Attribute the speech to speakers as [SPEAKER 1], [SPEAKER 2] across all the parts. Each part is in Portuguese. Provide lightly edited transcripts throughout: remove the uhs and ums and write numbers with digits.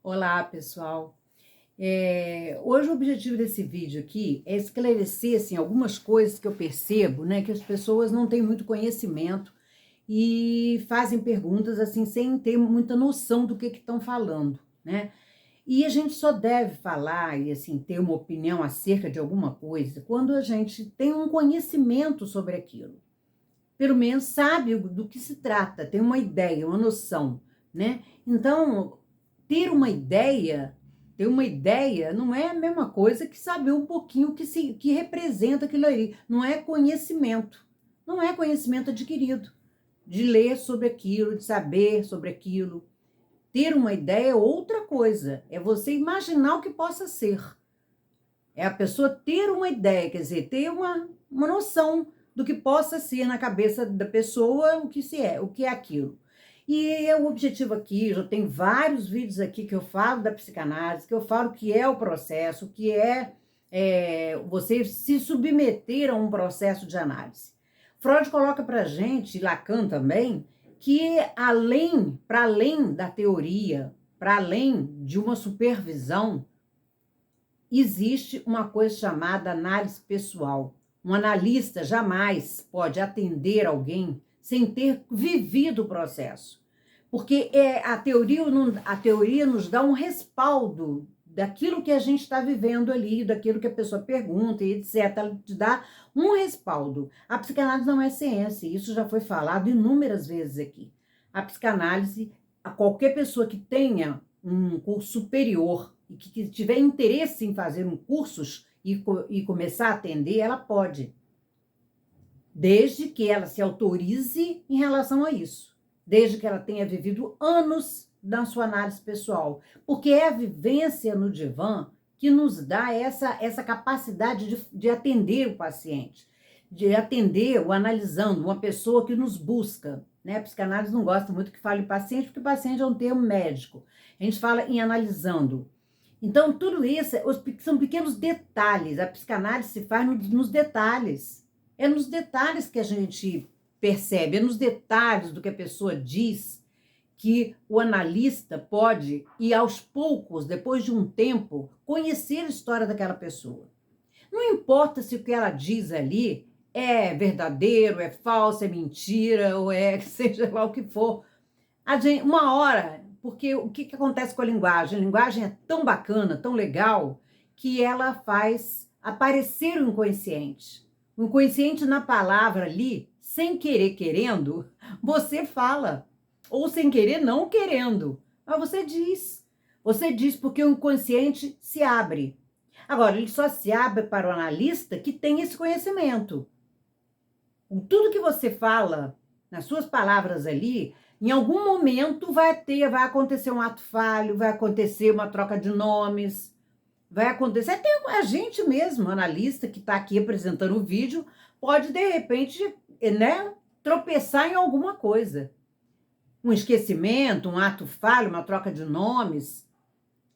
[SPEAKER 1] Olá, pessoal. Hoje o objetivo desse vídeo aqui é esclarecer assim, algumas coisas que eu percebo, né, que as pessoas não têm muito conhecimento e fazem perguntas assim sem ter muita noção do que estão falando, né? E a gente só deve falar e assim ter uma opinião acerca de alguma coisa quando a gente tem um conhecimento sobre aquilo. Pelo menos sabe do que se trata, tem uma ideia, uma noção, né? Então, ter uma ideia, ter uma ideia não é a mesma coisa que saber um pouquinho que representa aquilo ali. Não é conhecimento, não é conhecimento adquirido, de ler sobre aquilo, de saber sobre aquilo. Ter uma ideia é outra coisa, é você imaginar o que possa ser. É a pessoa ter uma ideia, quer dizer, ter uma noção do que possa ser na cabeça da pessoa o que é aquilo. E o objetivo aqui, já tem vários vídeos aqui que eu falo da psicanálise, que eu falo o que é o processo, o que é você se submeter a um processo de análise. Freud coloca para gente, e Lacan também, que para além da teoria, para além de uma supervisão, existe uma coisa chamada análise pessoal. Um analista jamais pode atender alguém sem ter vivido o processo. Porque a teoria nos dá um respaldo daquilo que a gente está vivendo ali, daquilo que a pessoa pergunta e etc. Ela te dá um respaldo. A psicanálise não é ciência, isso já foi falado inúmeras vezes aqui. A psicanálise, a qualquer pessoa que tenha um curso superior e que tiver interesse em fazer um cursos e começar a atender, ela pode, desde que ela se autorize em relação a isso, desde que ela tenha vivido anos na sua análise pessoal, porque é a vivência no divã que nos dá essa capacidade de atender o paciente, de atender o analisando, uma pessoa que nos busca, né? A psicanálise não gosta muito que fale paciente, porque paciente é um termo médico. A gente fala em analisando. Então, tudo isso são pequenos detalhes. A psicanálise se faz nos detalhes. É nos detalhes que a gente percebe, é nos detalhes do que a pessoa diz que o analista pode, e aos poucos, depois de um tempo, conhecer a história daquela pessoa. Não importa se o que ela diz ali é verdadeiro, é falso, é mentira, ou seja lá o que for. Uma hora, porque o que acontece com a linguagem? A linguagem é tão bacana, tão legal, que ela faz aparecer o inconsciente. O inconsciente na palavra ali, sem querer querendo, você fala. Ou sem querer não querendo. Mas você diz. Você diz porque o inconsciente se abre. Agora, ele só se abre para o analista que tem esse conhecimento. Tudo que você fala, nas suas palavras ali, em algum momento vai acontecer um ato falho, vai acontecer uma troca de nomes, vai acontecer, até a gente mesmo, analista que está aqui apresentando o vídeo, pode de repente, né, tropeçar em alguma coisa. Um esquecimento, um ato falho, uma troca de nomes.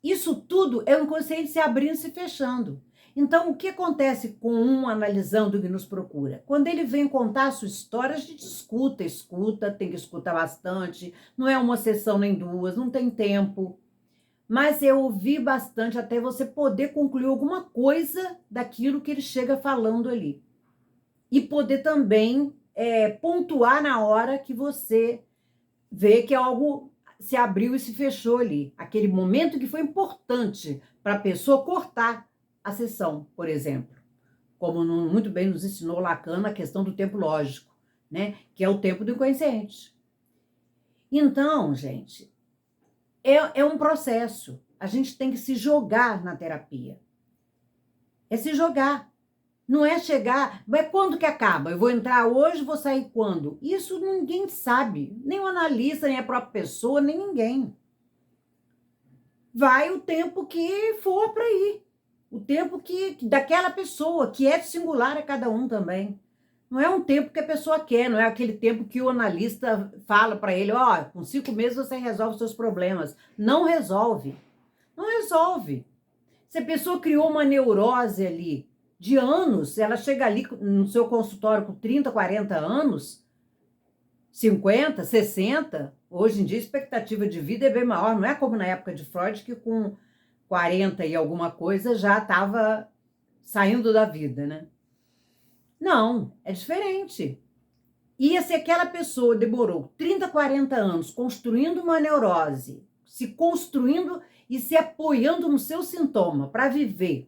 [SPEAKER 1] Isso tudo é o inconsciente se abrindo e se fechando. Então, o que acontece com um analisando que nos procura? Quando ele vem contar a sua história, a gente escuta, tem que escutar bastante, não é uma sessão nem duas, não tem tempo. Mas eu ouvi bastante até você poder concluir alguma coisa daquilo que ele chega falando ali. E poder também pontuar na hora que você vê que algo se abriu e se fechou ali. Aquele momento que foi importante para a pessoa cortar a sessão, por exemplo. Como muito bem nos ensinou Lacan a questão do tempo lógico, né? Que é o tempo do inconsciente. Então, gente, é um processo. A gente tem que se jogar na terapia. É se jogar. Não é chegar, mas quando que acaba? Eu vou entrar hoje, vou sair quando? Isso ninguém sabe, nem o analista, nem a própria pessoa, nem ninguém. Vai o tempo que for para ir, o tempo que daquela pessoa, que é singular a cada um também. Não é um tempo que a pessoa quer, não é aquele tempo que o analista fala para ele, ó, com 5 meses você resolve os seus problemas. Não resolve, não resolve. Se a pessoa criou uma neurose ali, de anos, ela chega ali no seu consultório com 30, 40 anos, 50, 60, Hoje em dia a expectativa de vida é bem maior, não é como na época de Freud, que com 40 e alguma coisa já estava saindo da vida, né? Não, é diferente. E se aquela pessoa demorou 30, 40 anos construindo uma neurose, se construindo e se apoiando no seu sintoma para viver,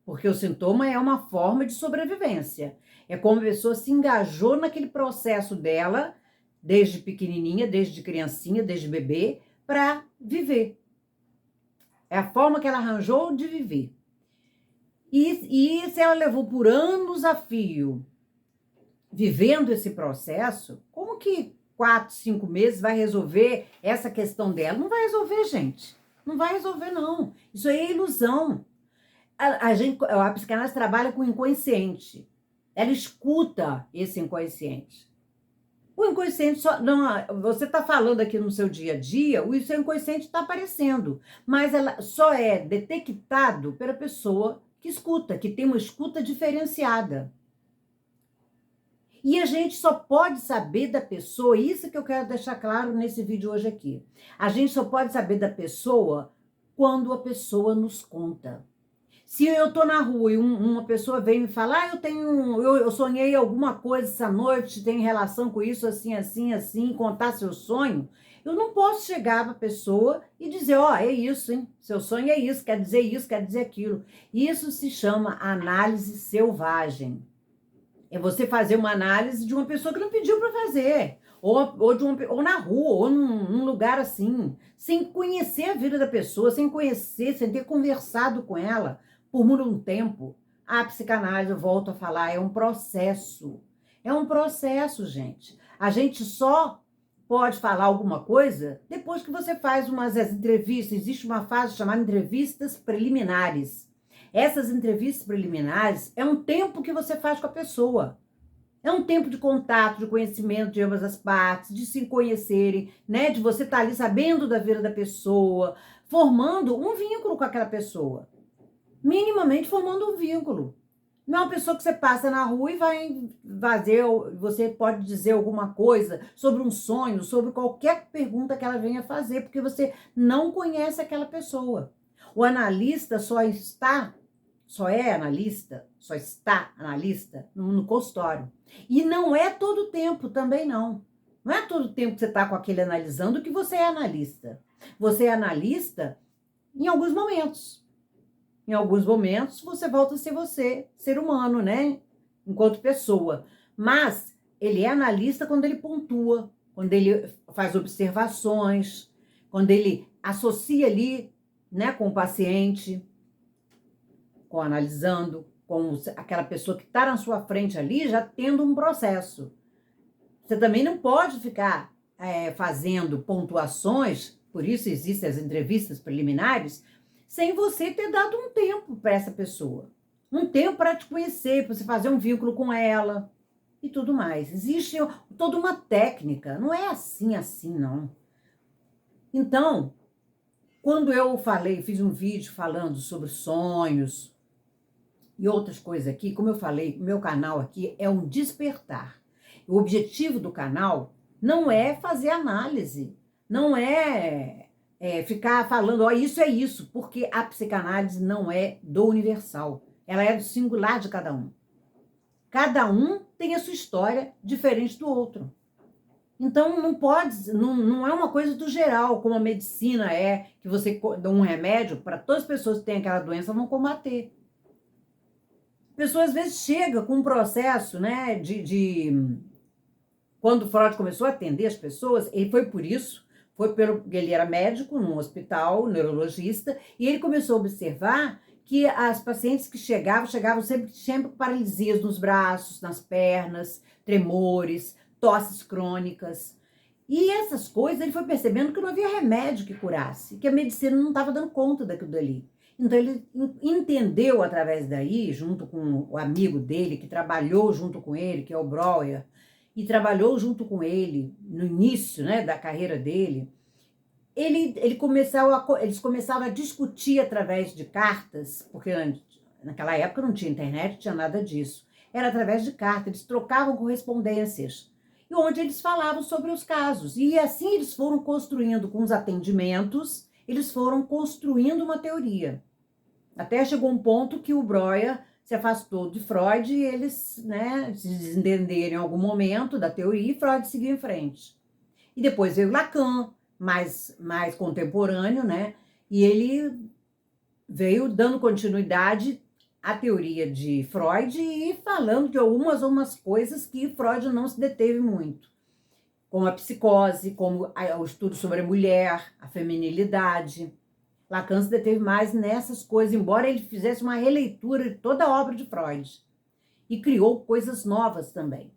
[SPEAKER 1] porque o sintoma é uma forma de sobrevivência. É como a pessoa se engajou naquele processo dela, desde pequenininha, desde criancinha, desde bebê, para viver. É a forma que ela arranjou de viver. E se ela levou por anos a fio vivendo esse processo, como que 4, 5 meses vai resolver essa questão dela? Não vai resolver, gente. Não vai resolver, não. Isso aí é ilusão. A psicanálise trabalha com o inconsciente. Ela escuta esse inconsciente. O inconsciente só. Não, você está falando aqui no seu dia a dia, o seu inconsciente está aparecendo. Mas ela só é detectado pela pessoa que escuta, que tem uma escuta diferenciada. E a gente só pode saber da pessoa, isso que eu quero deixar claro nesse vídeo hoje aqui. A gente só pode saber da pessoa quando a pessoa nos conta. Se eu tô na rua e uma pessoa vem me falar, eu sonhei alguma coisa essa noite, tem relação com isso, assim, assim, assim, contar seu sonho, eu não posso chegar para a pessoa e dizer, é isso, hein? Seu sonho é isso, quer dizer aquilo. Isso se chama análise selvagem. É você fazer uma análise de uma pessoa que não pediu para fazer. Ou na rua, ou num lugar assim, sem conhecer a vida da pessoa, sem ter conversado com ela por um tempo. A psicanálise, eu volto a falar, é um processo. É um processo, gente. A gente só pode falar alguma coisa depois que você faz umas entrevistas. Existe uma fase chamada entrevistas preliminares. Essas entrevistas preliminares é um tempo que você faz com a pessoa. É um tempo de contato, de conhecimento de ambas as partes, de se conhecerem, né? De você estar ali sabendo da vida da pessoa, formando um vínculo com aquela pessoa. Minimamente formando um vínculo. Não é uma pessoa que você passa na rua e vai fazer, você pode dizer alguma coisa sobre um sonho, sobre qualquer pergunta que ela venha fazer, porque você não conhece aquela pessoa. O analista só está analista no consultório. E não é todo tempo também, não. Não é todo tempo que você está com aquele analisando que você é analista. Você é analista em alguns momentos. Em alguns momentos, você volta a ser você, ser humano, né? Enquanto pessoa. Mas ele é analista quando ele pontua, quando ele faz observações, quando ele associa ali, né, com o paciente, analisando, com aquela pessoa que está na sua frente ali, já tendo um processo. Você também não pode ficar fazendo pontuações, por isso existem as entrevistas preliminares, sem você ter dado um tempo para essa pessoa. Um tempo para te conhecer, para você fazer um vínculo com ela e tudo mais. Existe toda uma técnica, não é assim, não. Então, quando eu fiz um vídeo falando sobre sonhos, e outras coisas aqui, como eu falei, meu canal aqui é um despertar. O objetivo do canal não é fazer análise, não é ficar falando, isso é isso, porque a psicanálise não é do universal, ela é do singular de cada um. Cada um tem a sua história diferente do outro. Então não é uma coisa do geral, como a medicina que você dá um remédio para todas as pessoas que têm aquela doença vão combater. A pessoa às vezes chega com um processo, né, Quando Freud começou a atender as pessoas, ele era médico num hospital, neurologista, e ele começou a observar que as pacientes que chegavam sempre com paralisias nos braços, nas pernas, tremores, tosses crônicas. E essas coisas ele foi percebendo que não havia remédio que curasse, que a medicina não estava dando conta daquilo dali. Então, ele entendeu através daí, junto com o amigo dele, que trabalhou junto com ele, que é o Breuer, e trabalhou junto com ele no início, né, da carreira dele, eles começavam a discutir através de cartas, porque naquela época não tinha internet, não tinha nada disso. Era através de cartas, eles trocavam correspondências. e onde eles falavam sobre os casos. E assim eles foram construindo com os atendimentos, eles foram construindo uma teoria. Até chegou um ponto que o Breuer se afastou de Freud e eles, né, se desentenderam em algum momento da teoria e Freud seguiu em frente. E depois veio Lacan, mais contemporâneo, né, e ele veio dando continuidade à teoria de Freud e falando de algumas coisas que Freud não se deteve muito, como a psicose, como o estudo sobre a mulher, a feminilidade. Lacan se deteve mais nessas coisas, embora ele fizesse uma releitura de toda a obra de Freud. E criou coisas novas também.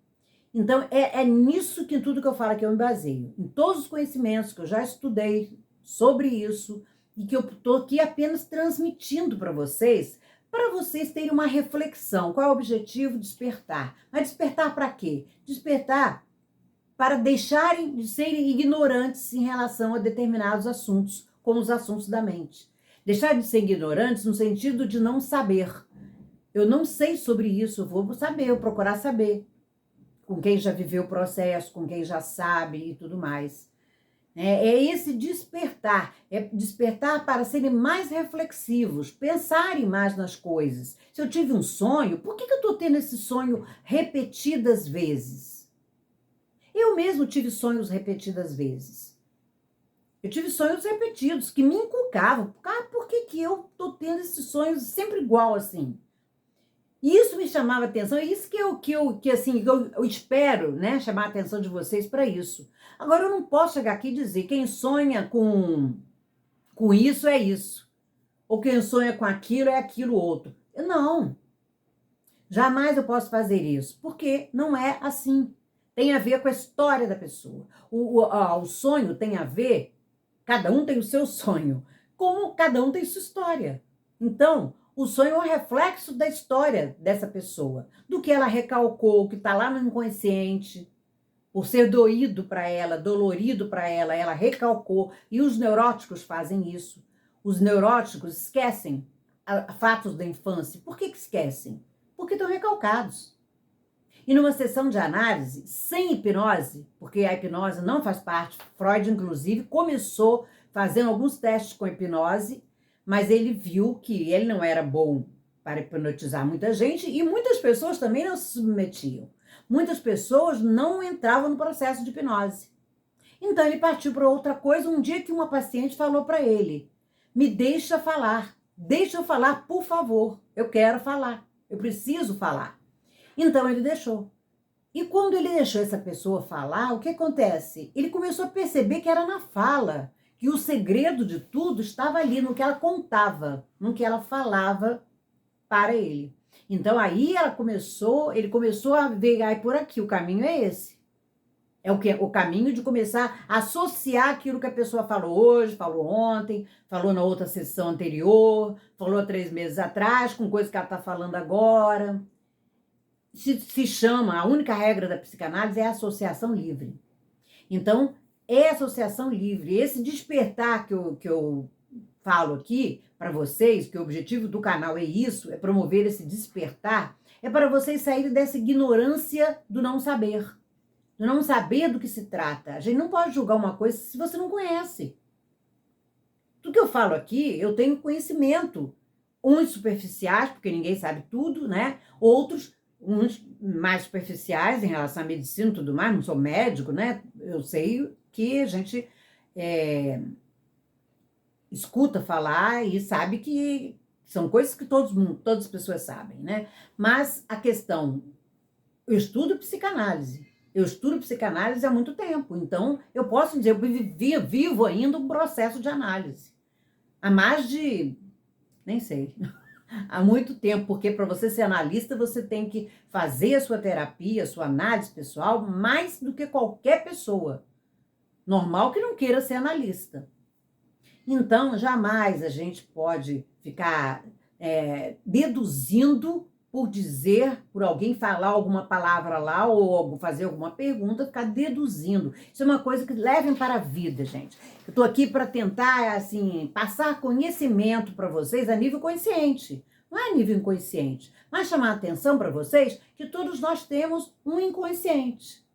[SPEAKER 1] Então, é nisso que tudo que eu falo aqui eu me baseio. Em todos os conhecimentos que eu já estudei sobre isso e que eu estou aqui apenas transmitindo para vocês terem uma reflexão. Qual é o objetivo? Despertar. Mas despertar para quê? Despertar para deixarem de serem ignorantes em relação a determinados assuntos, como os assuntos da mente. Deixar de ser ignorantes no sentido de não saber. Eu não sei sobre isso, eu vou saber, eu procurar saber. Com quem já viveu o processo, com quem já sabe e tudo mais. É esse despertar, é despertar para serem mais reflexivos, pensarem mais nas coisas. Se eu tive um sonho, por que eu estou tendo esse sonho repetidas vezes? Eu mesmo tive sonhos repetidas vezes. Eu tive sonhos repetidos que me inculcavam. Por que eu estou tendo esses sonhos sempre igual assim? E isso me chamava atenção, é isso que eu espero, né, chamar a atenção de vocês para isso. Agora, eu não posso chegar aqui e dizer quem sonha com isso é isso, ou quem sonha com aquilo é aquilo outro. Não, jamais eu posso fazer isso, porque não é assim. Tem a ver com a história da pessoa. O sonho tem a ver, cada um tem o seu sonho, como cada um tem sua história. Então, o sonho é um reflexo da história dessa pessoa, do que ela recalcou, que está lá no inconsciente, por ser doído para ela, dolorido para ela, ela recalcou. E os neuróticos fazem isso. Os neuróticos esquecem fatos da infância. Por que esquecem? Porque estão recalcados. E numa sessão de análise, sem hipnose, porque a hipnose não faz parte, Freud, inclusive, começou fazendo alguns testes com hipnose, mas ele viu que ele não era bom para hipnotizar muita gente e muitas pessoas também não se submetiam. Muitas pessoas não entravam no processo de hipnose. Então ele partiu para outra coisa. Um dia que uma paciente falou para ele: me deixa eu falar, por favor, eu quero falar, eu preciso falar. Então ele deixou. E quando ele deixou essa pessoa falar, o que acontece? Ele começou a perceber que era na fala, que o segredo de tudo estava ali, no que ela contava, no que ela falava para ele. Então aí ele começou a ver, por aqui, o caminho é esse. É o caminho de começar a associar aquilo que a pessoa falou hoje, falou ontem, falou na outra sessão anterior, falou 3 meses atrás, com coisa que ela está falando agora. Se chama, a única regra da psicanálise é a associação livre. Então, é associação livre. Esse despertar que eu falo aqui para vocês, que o objetivo do canal é isso, é promover esse despertar, é para vocês saírem dessa ignorância do não saber do que se trata. A gente não pode julgar uma coisa se você não conhece. Tudo que eu falo aqui, eu tenho conhecimento. Uns superficiais, porque ninguém sabe tudo, né? Outros, uns mais superficiais em relação à medicina e tudo mais, não sou médico, né? Eu sei que a gente escuta falar e sabe que são coisas que todas as pessoas sabem, né? Mas a questão, eu estudo psicanálise há muito tempo, então eu posso dizer, eu vivo ainda um processo de análise. Há mais de, nem sei, há muito tempo, porque para você ser analista, você tem que fazer a sua terapia, a sua análise pessoal, mais do que qualquer pessoa. Normal que não queira ser analista. Então, jamais a gente pode ficar deduzindo por alguém falar alguma palavra lá ou fazer alguma pergunta, ficar deduzindo. Isso é uma coisa que levem para a vida, gente. Eu estou aqui para tentar, assim, passar conhecimento para vocês a nível consciente. Não é a nível inconsciente, mas chamar a atenção para vocês que todos nós temos um inconsciente.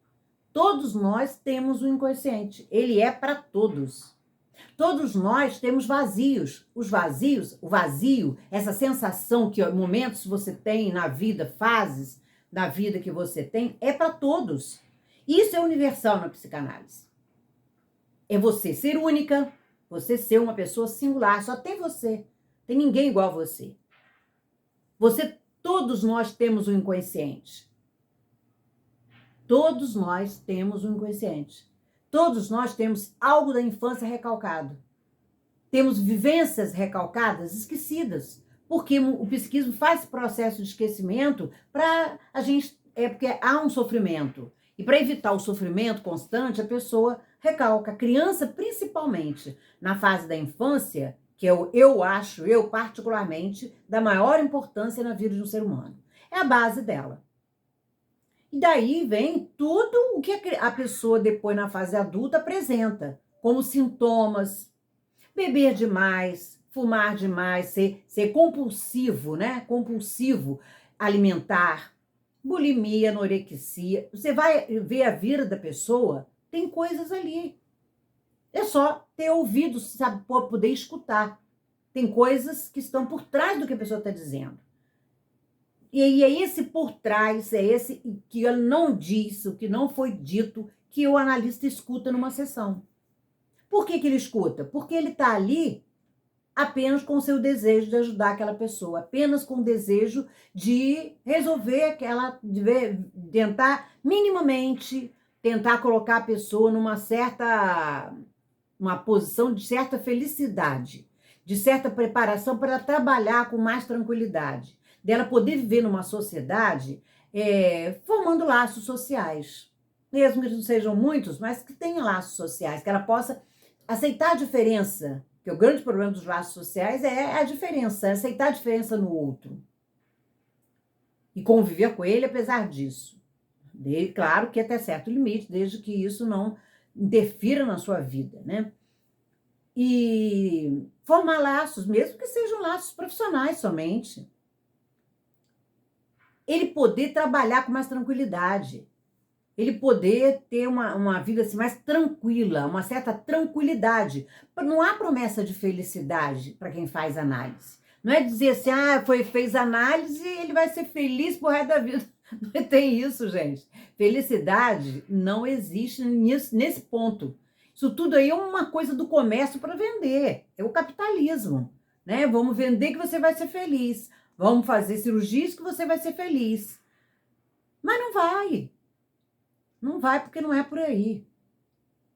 [SPEAKER 1] Todos nós temos o inconsciente. Ele é para todos. Todos nós temos vazios. Os vazios, o vazio, essa sensação que momentos você tem na vida, fases da vida que você tem, é para todos. Isso é universal na psicanálise. É você ser única, você ser uma pessoa singular, só tem você. Tem ninguém igual a você. Todos nós temos o inconsciente. Todos nós temos um inconsciente. Todos nós temos algo da infância recalcado. Temos vivências recalcadas, esquecidas. Porque o psiquismo faz esse processo de esquecimento para a gente... porque há um sofrimento. E para evitar o sofrimento constante, a pessoa recalca. A criança, principalmente na fase da infância, que eu acho, eu particularmente, da maior importância na vida de um ser humano. É a base dela. E daí vem tudo o que a pessoa depois na fase adulta apresenta, como sintomas: beber demais, fumar demais, ser compulsivo, né? Compulsivo alimentar, bulimia, anorexia. Você vai ver a vida da pessoa, tem coisas ali. É só ter ouvido, sabe, poder escutar. Tem coisas que estão por trás do que a pessoa está dizendo. E é esse por trás, é esse que ele não diz, o que não foi dito, que o analista escuta numa sessão. Por que ele escuta? Porque ele está ali apenas com o seu desejo de ajudar aquela pessoa, apenas com o desejo de resolver de tentar minimamente, tentar colocar a pessoa uma posição de certa felicidade, de certa preparação para trabalhar com mais tranquilidade, dela poder viver numa sociedade formando laços sociais, mesmo que não sejam muitos, mas que tenham laços sociais, que ela possa aceitar a diferença, porque o grande problema dos laços sociais é a diferença, é aceitar a diferença no outro e conviver com ele apesar disso. Claro que até certo limite, desde que isso não interfira na sua vida, né? E formar laços, mesmo que sejam laços profissionais somente. Ele poder trabalhar com mais tranquilidade. Ele poder ter uma vida assim, mais tranquila, uma certa tranquilidade. Não há promessa de felicidade para quem faz análise. Não é dizer assim, fez análise e ele vai ser feliz pro resto da vida. Não tem isso, gente. Felicidade não existe nesse ponto. Isso tudo aí é uma coisa do comércio para vender. É o capitalismo, né? Vamos vender que você vai ser feliz. Vamos fazer cirurgias que você vai ser feliz. Mas não vai. Não vai porque não é por aí.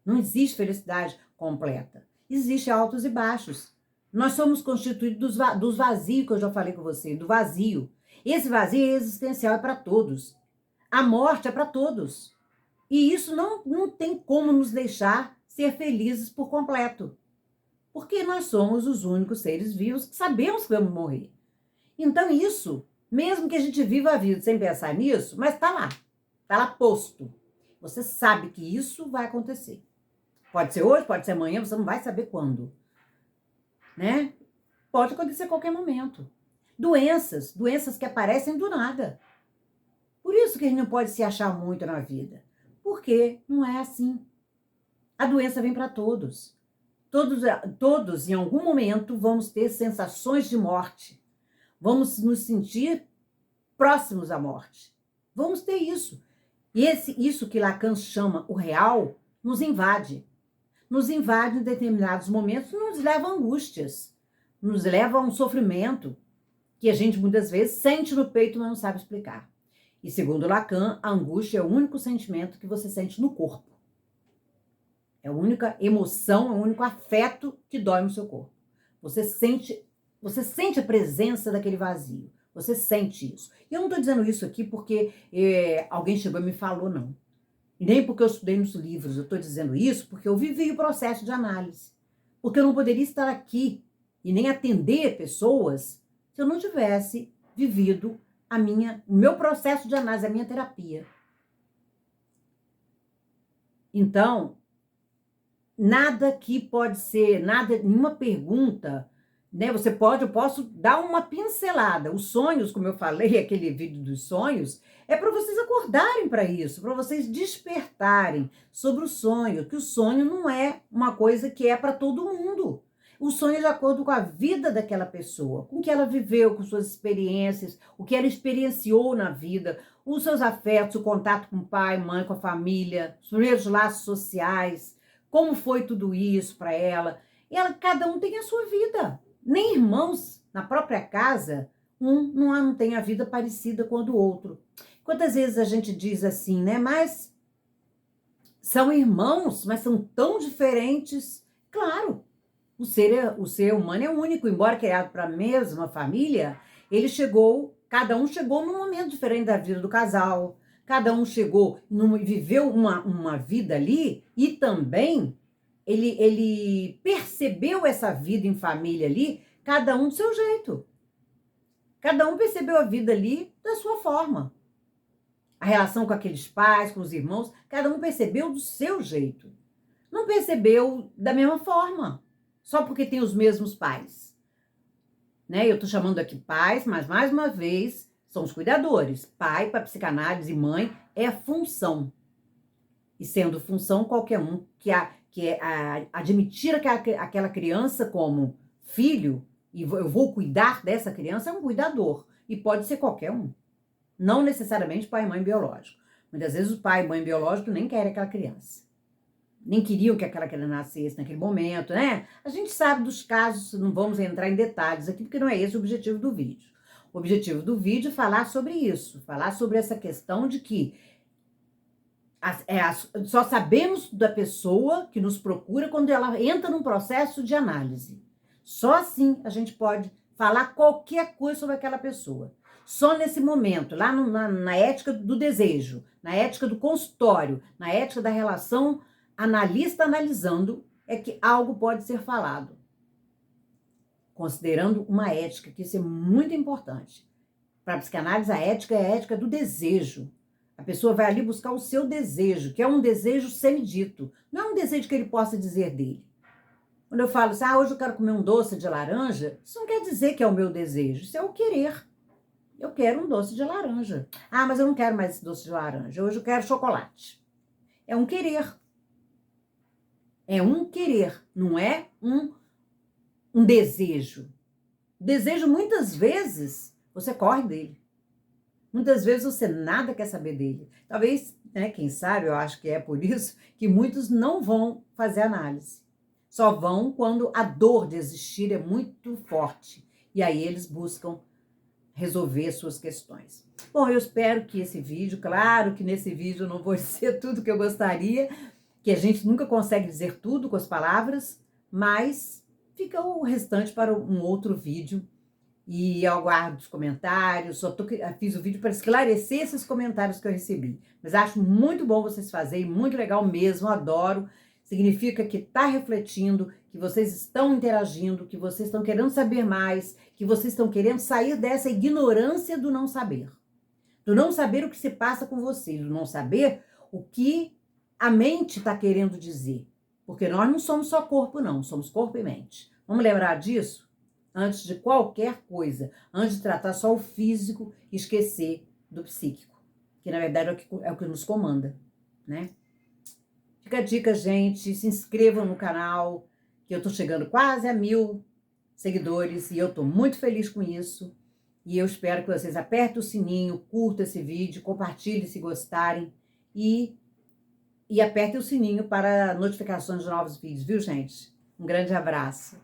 [SPEAKER 1] Não existe felicidade completa. Existem altos e baixos. Nós somos constituídos dos vazios que eu já falei com você, do vazio. Esse vazio é existencial, é para todos. A morte é para todos. E isso não tem como nos deixar ser felizes por completo. Porque nós somos os únicos seres vivos que sabemos que vamos morrer. Então isso, mesmo que a gente viva a vida sem pensar nisso, mas está lá posto. Você sabe que isso vai acontecer. Pode ser hoje, pode ser amanhã, você não vai saber quando, né? Pode acontecer a qualquer momento. Doenças que aparecem do nada. Por isso que a gente não pode se achar muito na vida. Porque não é assim. A doença vem para todos. Todos, em algum momento, vamos ter sensações de morte. Vamos nos sentir próximos à morte. Vamos ter isso. E isso que Lacan chama o real, nos invade. Nos invade em determinados momentos, nos leva a angústias, nos leva a um sofrimento que a gente muitas vezes sente no peito, mas não sabe explicar. E segundo Lacan, a angústia é o único sentimento que você sente no corpo. É a única emoção, é o único afeto que dói no seu corpo. Você sente a presença daquele vazio. Você sente isso. E eu não estou dizendo isso aqui porque alguém chegou e me falou, não. E nem porque eu estudei nos livros. Eu estou dizendo isso porque eu vivi o processo de análise. Porque eu não poderia estar aqui e nem atender pessoas se eu não tivesse vivido o meu processo de análise, a minha terapia. Então, nada aqui pode ser, nenhuma pergunta né? Eu posso dar uma pincelada. Os sonhos, como eu falei, aquele vídeo dos sonhos, é para vocês acordarem para isso, para vocês despertarem sobre o sonho, que o sonho não é uma coisa que é para todo mundo. O sonho é de acordo com a vida daquela pessoa, com o que ela viveu, com suas experiências, o que ela experienciou na vida, os seus afetos, o contato com o pai, mãe, com a família, os primeiros laços sociais, como foi tudo isso para ela. Cada um tem a sua vida. Nem irmãos na própria casa, um não tem a vida parecida com a do outro. Quantas vezes a gente diz assim, né? Mas são irmãos, mas são tão diferentes. Claro, o ser humano é único, embora criado para a mesma família, cada um chegou num momento diferente da vida do casal, cada um viveu uma vida ali e também ele percebeu essa vida em família ali, cada um do seu jeito. Cada um percebeu a vida ali da sua forma. A relação com aqueles pais, com os irmãos, cada um percebeu do seu jeito. Não percebeu da mesma forma, só porque tem os mesmos pais. Né? Eu estou chamando aqui pais, mas mais uma vez, são os cuidadores. Pai, para psicanálise, e mãe, é função. E sendo função, qualquer um admitir aquela criança como filho, e eu vou cuidar dessa criança, é um cuidador. E pode ser qualquer um. Não necessariamente pai e mãe biológico. Muitas vezes o pai e mãe biológico nem querem aquela criança. Nem queriam que aquela criança nascesse naquele momento, né? A gente sabe dos casos, não vamos entrar em detalhes aqui, porque não é esse o objetivo do vídeo. O objetivo do vídeo é falar sobre isso, falar sobre essa questão de que só sabemos da pessoa que nos procura quando ela entra num processo de análise. Só assim a gente pode falar qualquer coisa sobre aquela pessoa. Só nesse momento, lá na ética do desejo, na ética do consultório, na ética da relação analista analisando, é que algo pode ser falado. Considerando uma ética, que isso é muito importante. Para a psicanálise, a ética é a ética do desejo. A pessoa vai ali buscar o seu desejo, que é um desejo semidito. Não é um desejo que ele possa dizer dele. Quando eu falo assim, hoje eu quero comer um doce de laranja, isso não quer dizer que é o meu desejo, isso é o querer. Eu quero um doce de laranja. Mas eu não quero mais esse doce de laranja, hoje eu quero chocolate. É um querer. É um querer, não é um desejo. Desejo, muitas vezes, você corre dele. Muitas vezes você nada quer saber dele. Talvez, né, quem sabe, eu acho que é por isso que muitos não vão fazer análise. Só vão quando a dor de existir é muito forte. E aí eles buscam resolver suas questões. Bom, eu espero que esse vídeo, claro que nesse vídeo não vou dizer tudo que eu gostaria, que a gente nunca consegue dizer tudo com as palavras, mas fica o restante para um outro vídeo. E eu aguardo os comentários, fiz o vídeo para esclarecer esses comentários que eu recebi. Mas acho muito bom vocês fazerem, muito legal mesmo, adoro. Significa que está refletindo, que vocês estão interagindo, que vocês estão querendo saber mais, que vocês estão querendo sair dessa ignorância do não saber. Do não saber o que se passa com você, do não saber o que a mente está querendo dizer. Porque nós não somos só corpo, não, somos corpo e mente. Vamos lembrar disso? Antes de qualquer coisa, antes de tratar só o físico e esquecer do psíquico, que na verdade é o que nos comanda, né? Fica a dica, gente, se inscrevam no canal, que eu tô chegando quase a 1000 seguidores e eu tô muito feliz com isso. E eu espero que vocês apertem o sininho, curtam esse vídeo, compartilhem se gostarem e apertem o sininho para notificações de novos vídeos, viu, gente? Um grande abraço.